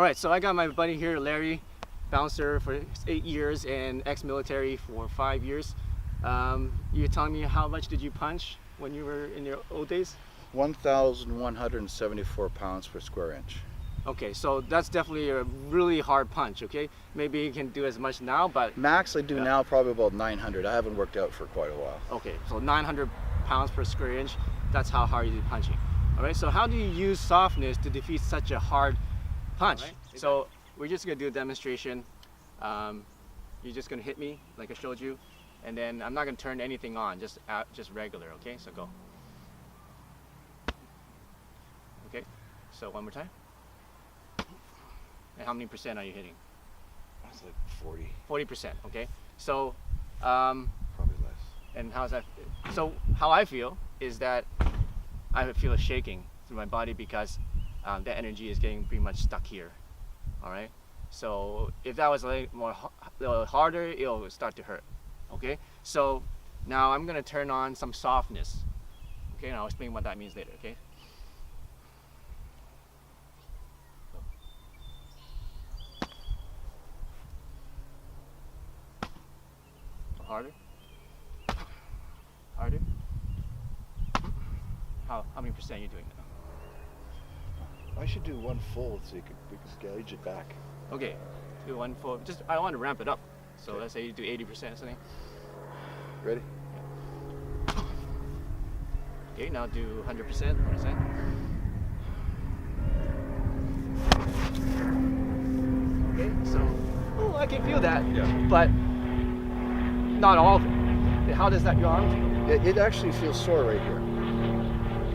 All right, so I got my buddy here, Larry, bouncer for 8 years and ex-military for 5 years. You're telling me how much did you punch when you were in your old days? 1,174 pounds per square inch. Okay, so that's definitely a really hard punch, okay? Maybe you can do as much now, but... Max I do now probably about 900. I haven't worked out for quite a while. Okay, so 900 pounds per square inch, that's how hard you do punching. All right, so how do you use softness to defeat such a hard punch? Right. So we're just gonna do a demonstration. You're just gonna hit me like I showed you, and then I'm not gonna turn anything on, just regular, okay? So go. Okay, so one more time. And how many percent are you hitting? That's like 40. 40%, okay? So, probably less. And how's that? So how I feel is that I feel a shaking through my body because the energy is getting pretty much stuck here, all right? So if that was a little harder, it'll start to hurt, okay? So now I'm gonna turn on some softness, okay? And I'll explain what that means later, okay? Harder? Harder? How many percent are you doing now? I should do one fold so we can gauge it back. Okay, do one fold. Just I want to ramp it up. So let's say you do 80% or something. Ready? Yeah. Okay, now do 100%. What is that? Okay, so I can feel that. Yeah. But not all of it. How does that your arm feel? It actually feels sore right here.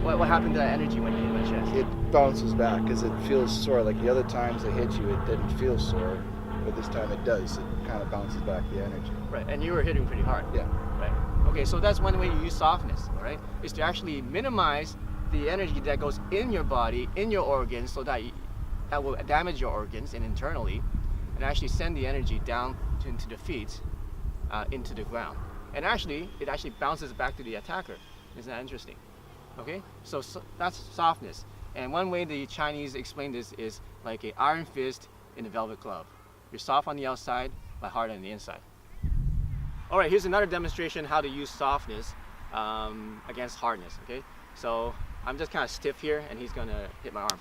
What happened to that energy when you hit my chest? It bounces back because it feels sore. Like the other times I hit you, it didn't feel sore, but this time it does. It kind of bounces back the energy. Right, and you were hitting pretty hard. Yeah. Right. Okay, so that's one way to use softness, all right? Is to actually minimize the energy that goes in your body, in your organs, so that that will damage your organs and internally, and actually send the energy down into the feet, into the ground. And actually, it actually bounces back to the attacker. Isn't that interesting? Okay, so that's softness. And one way the Chinese explain this is like an iron fist in a velvet glove. You're soft on the outside, but hard on the inside. All right, here's another demonstration how to use softness against hardness, okay? So I'm just kind of stiff here, and he's gonna hit my arm.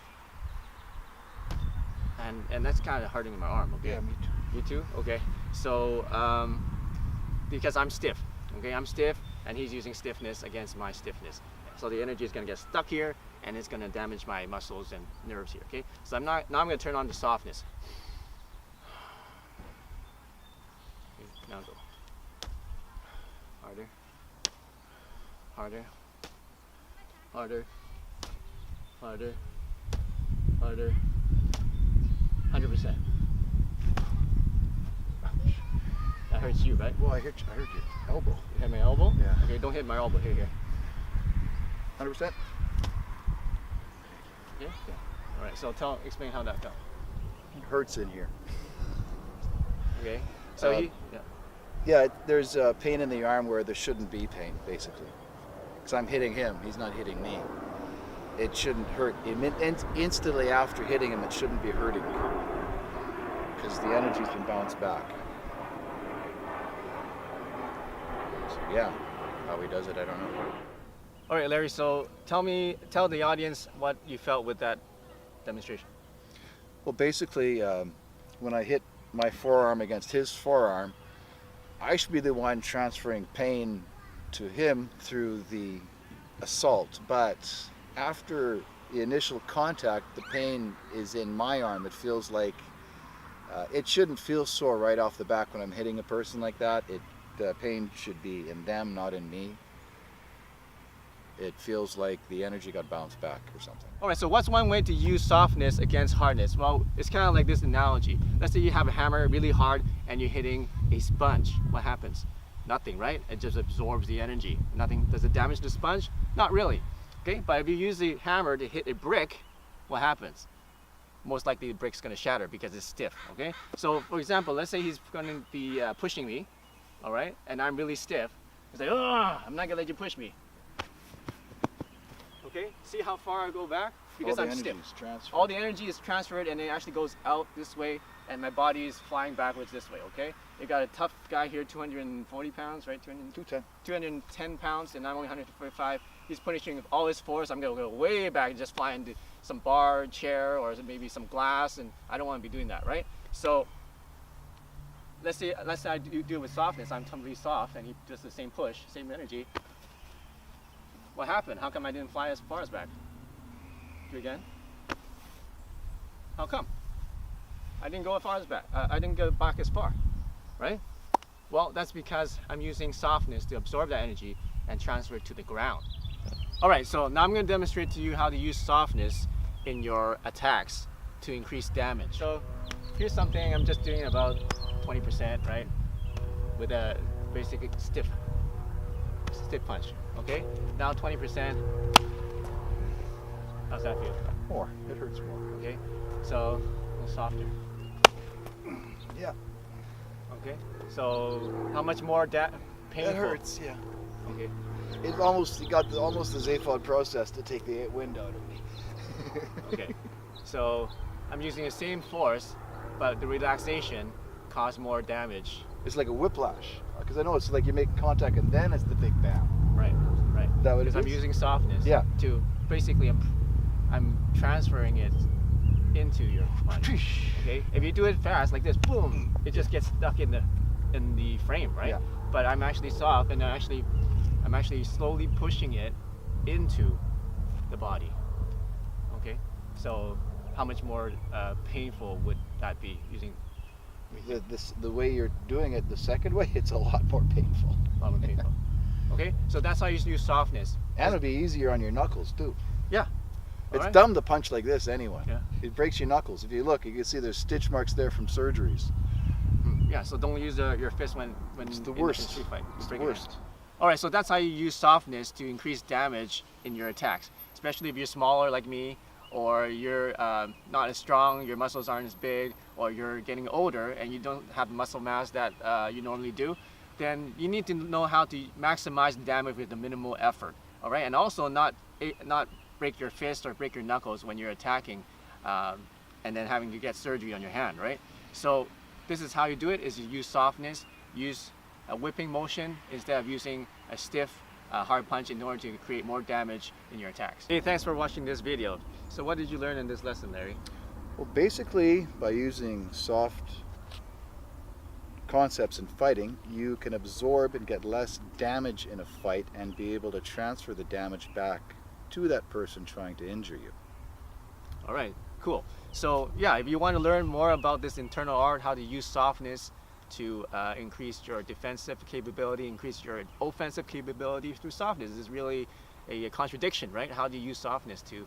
And that's kind of hurting my arm, okay? Yeah, me too. You too? Okay. So, because I'm stiff, okay? I'm stiff, and he's using stiffness against my stiffness. So the energy is gonna get stuck here, and it's gonna damage my muscles and nerves here, okay? So now I'm gonna turn on the softness. Okay, now go. Harder. Harder. Harder. Harder. Harder. 100%. That hurts you, right? Well, I hurt your elbow. You hit my elbow? Yeah. Okay, don't hit my elbow. Here. 100%? Yeah? Yeah. All right, so explain how that felt. It hurts in here. Okay. So Yeah, there's pain in the arm where there shouldn't be pain, basically. Because I'm hitting him, he's not hitting me. It shouldn't hurt. Instantly after hitting him, it shouldn't be hurting. Because the energy's been bounced back. So yeah, how he does it, I don't know. All right, Larry, so tell the audience what you felt with that demonstration. Well, basically, when I hit my forearm against his forearm, I should be the one transferring pain to him through the assault. But after the initial contact, the pain is in my arm. It feels like, it shouldn't feel sore right off the back when I'm hitting a person like that. The pain should be in them, not in me. It feels like the energy got bounced back or something. All right, so what's one way to use softness against hardness? Well, it's kind of like this analogy. Let's say you have a hammer really hard and you're hitting a sponge. What happens? Nothing, right? It just absorbs the energy. Nothing. Does it damage the sponge? Not really. Okay, but if you use the hammer to hit a brick, what happens? Most likely the brick's going to shatter because it's stiff, okay? So, for example, let's say he's going to be pushing me, all right? And I'm really stiff. He's like, oh, I'm not going to let you push me. Okay, see how far I go back? because all I'm the stiff. energy is transferred. All the energy is transferred and it actually goes out this way, and my body is flying backwards this way, okay? You got a tough guy here, 240 pounds, right? 210. 210 pounds, and I'm only 145. He's pushing with all his force. I'm gonna go way back and just fly into some bar, chair, or maybe some glass, and I don't want to be doing that, right? So let's say I do it with softness. I'm totally soft, and he does the same push, same energy. What happened? How come I didn't fly as far as back? Do it again. How come? I didn't go as far as back. I didn't go back as far, right? Well, that's because I'm using softness to absorb that energy and transfer it to the ground. All right, so now I'm going to demonstrate to you how to use softness in your attacks to increase damage. So here's something I'm just doing about 20%, right? With a basic stiff punch, okay? Now 20%. How's that feel? More. It hurts more. Okay, so a little softer. Yeah. Okay, so how much more painful? It hurts, yeah. Okay. It almost, you got almost the Zaphod process to take the wind out of me. Okay, so I'm using the same force, but the relaxation caused more damage. It's like a whiplash, because I know it's like you make contact and then it's the big bam. Right, right. That what it because I'm is? using softness. Yeah. To basically, I'm transferring it into your body. Okay. If you do it fast like this, boom, it just gets stuck in the frame, right? Yeah. But I'm actually soft, and I'm actually slowly pushing it into the body. Okay. So how much more painful would that be using? The way you're doing it, the second way, it's a lot more painful. A lot more painful. Okay. So that's how you use softness. And it'll be easier on your knuckles too. Yeah. It's Alright. dumb to punch like this anyway. Yeah. It breaks your knuckles. If you look, you can see there's stitch marks there from surgeries. Yeah. So don't use your fist when It's the in worst. a street fight. It's the Break your hand. worst. All right. So that's how you use softness to increase damage in your attacks, especially if you're smaller like me, or you're not as strong, your muscles aren't as big, or you're getting older and you don't have the muscle mass that you normally do. Then you need to know how to maximize damage with the minimal effort. All right, and also not break your fist or break your knuckles when you're attacking, and then having to get surgery on your hand, right? So this is how you do it: is you use softness, use a whipping motion instead of using a stiff, hard punch in order to create more damage in your attacks. Hey, thanks for watching this video. So what did you learn in this lesson, Larry? Well, basically, by using soft concepts in fighting, you can absorb and get less damage in a fight and be able to transfer the damage back to that person trying to injure you. All right, cool. So yeah, if you want to learn more about this internal art, how to use softness to increase your defensive capability, increase your offensive capability through softness, is really a contradiction, right? How do you use softness to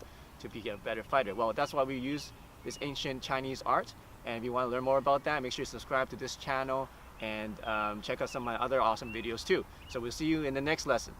be a better fighter? Well, that's why we use this ancient Chinese art. And if you want to learn more about that, make sure you subscribe to this channel and check out some of my other awesome videos too. So we'll see you in the next lesson.